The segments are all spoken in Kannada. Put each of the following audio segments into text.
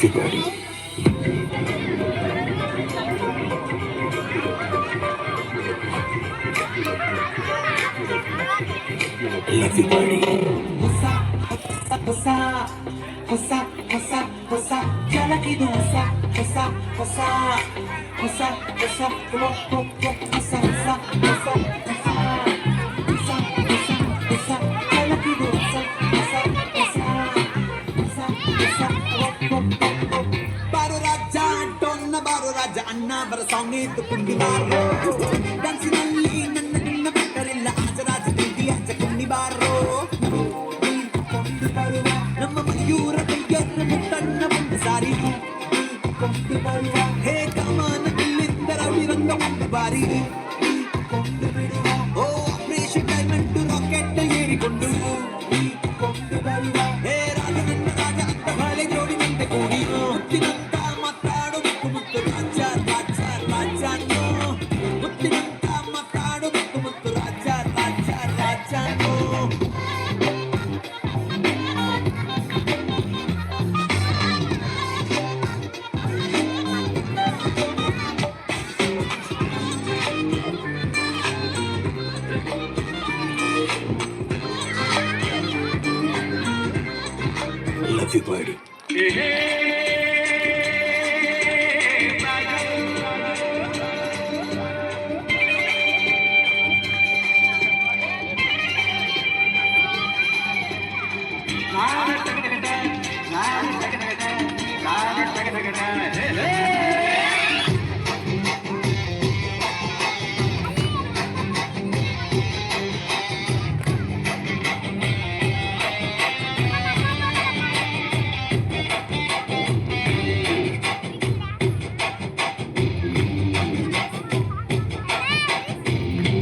everybody. Everybody. ಹೊಸ ಕೆಳಗಿದು ಹೊಸ ಹೊಸ ಹೊಸ ಹೊಸ ಹೊಸ ಹೊಸ ಹೊಸ ಹೊಸ ಹೊಸ ಕೆಳಗಿದು ಹೊಸ ಹೊಸ ಹೊಸ ಹೊಸ ಬಾರು ರಾಜ ಡೊನ್ನ ಬಾರು ರಾಜ ಅಣ್ಣ ಬರ ಸಾಂಗ್ ಕುಂಡಿ ಬಾರೋ ಡ್ಯಾನ್ಸಿನಲ್ಲಿ ನನ್ನ ನಿನ್ನ ಬಿಟ್ಟರಿಲ್ಲ ಆಜರಾಜ ತಿಂಡಿ ಆಚ ಕುಂಡಿ ಬಾರೋ ನಮ್ಮ ಮಯೂರ ಕೈಯನ್ನು ಮುಟ್ಟನ್ನ ಮುಂದೆ ಸಾರಿ ಕೊಂಡು ಬರುವ ಹೇ ಕಮಾನ ಇಲ್ಲಿಂದ ರವಿರಂಗ ಒಂದು ಬಾರಿ ಕೊಂಡು ಬಿಡುವ ಓ ಆಪರೇಷನ್ ಡೈಮಂಡ್ ರಾಕೆಟ್ ಏರಿಕೊಂಡು ಕೊಂಡು ಬರುವ ಹೇ ರಾಜ ನನ್ನ ರಾಜ ಅಂತ ಬಾಳೆ ಜೋಡಿ ನಂತೆ ಕೂಡಿ ಮುತ್ತಿನಂತ ಮಾತಾಡು ಮುತ್ತು ಮುತ್ತು ರಾಜ ರಾಜ ರಾಜನೋ ಮುತ್ತಿನಂತ ಮಾತಾಡು ಮುತ್ತು ಮುತ್ತು ರಾಜ ರಾಜ ರಾಜನೋ everybody.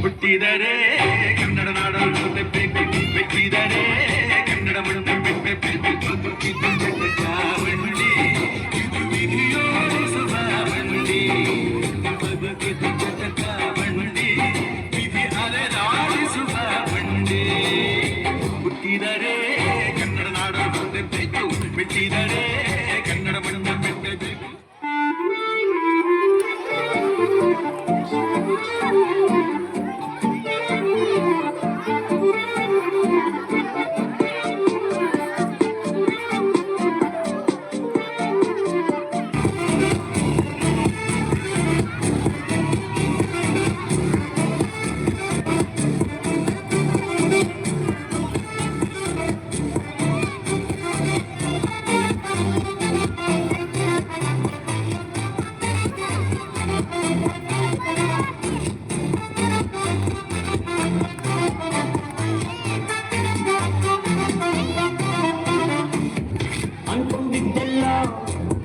ಹುಟ್ಟಿದರೆ ಕನ್ನಡ ನಾಡಲು ಬೆಟ್ಟಿದರೆ ಕನ್ನಡ ಚಾವಂಡಿ ವಿಧಿಯೋಡಿಸುವ ಬಂಡಿ ಚಾವಂಡಿ ವಿಧಿ ಅಲೆದಾಡಿಸುವ ಬಂಡಿ ಹುಟ್ಟಿದರೆ ಕನ್ನಡ ನಾಡಲು ಬೆಟ್ಟಿದರೆ ಕನ್ನಡ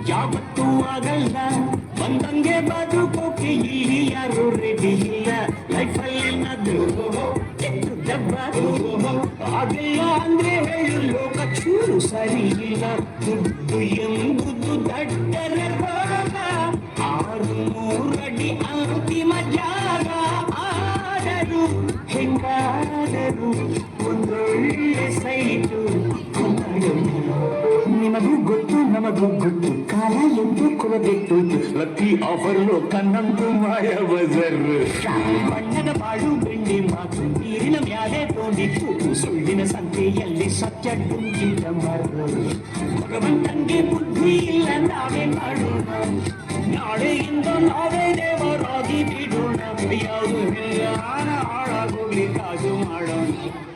ಯಾವತ್ತೂ ಆಗಲ್ಲ ಬಂದಂಗೆ ಬದುಕೋಕೆ ಇಲ್ಲಿ ಯಾರು ರೆಡಿ ಇಲ್ಲ ಲೈಫಲ್ಲಿ ನದು ದಬ್ಬರು ಆಗಿಲ್ಲ ಅಂದ್ರೆ ಹೇಳು ಲೋಕ ಚೂರು ಸರಿ ಇಲ್ಲ ದುಡ್ಡು ಎಂಬುದು ದಡ್ಡರ ರೋಗ 6 ಅಡಿ ಅಂತಿಮ ಜಾಗ ಆದರೂ ಹೆಂಗಾದರೂ ಒಂದೊಳ್ಳೆ ಸೈಟು ನಿಮಗೂ ಗೊತ್ತು ನಮಗೂ ಗೊತ್ತು ಕಾಲ ಎಂದು ಕೊಲಗೆಟ್ಟೋಯ್ತು ಲಕ್ಕಿ ಆಫರ್ ಲೋಕ ನಮ್ದು ಮಾಯ ಬಜರ್ ಬಣ್ಣದ ಬಾಳು ಬೆಂಡಿ ಮಾತು ನೀರಿನ ಮ್ಯಾಲೆ ತೋಂಡಿತ್ತು ಸುಳ್ಳಿನ ಸಂತೆಯಲ್ಲಿ ಸತ್ಯ ತುಂಬಿದ ಮರ ಭಗವಂತನಿಗೆ ಬುದ್ಧಿ ಇಲ್ಲ ನಾವೇ ಮಾಡೋಣ ನಾಳೆಯಿಂದ ನಾವೇ ದೇವರಾಗಿ ಬಿಡೋಣ ಯಾವುದು ಹಾಳಾಗೋಗ್ಲಿ ಕಾಜು ಮಾಡೋಣ